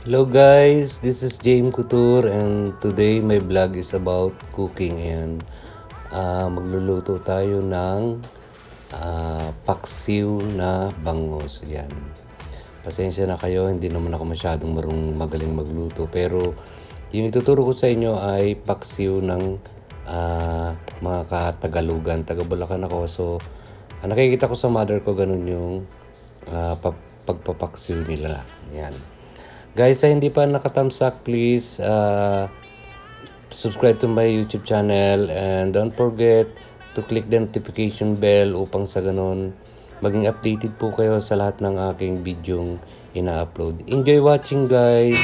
Hello guys, this is James Couture and today my vlog is about cooking and magluluto tayo ng paksiw na bangus. Yan. Pasensya na kayo, hindi naman ako masyadong magaling magluto pero yung ituturo ko sa inyo ay paksiw ng mga Katagalugan. Taga Bulacan ako, so nakikita ko sa mother ko ganun yung pagpapaksiw nila. Yan. Guys, sa hindi pa nakatamsak, please subscribe to my YouTube channel and don't forget to click the notification bell upang sa ganon maging updated po kayo sa lahat ng aking bidyong ina-upload. Enjoy watching, guys!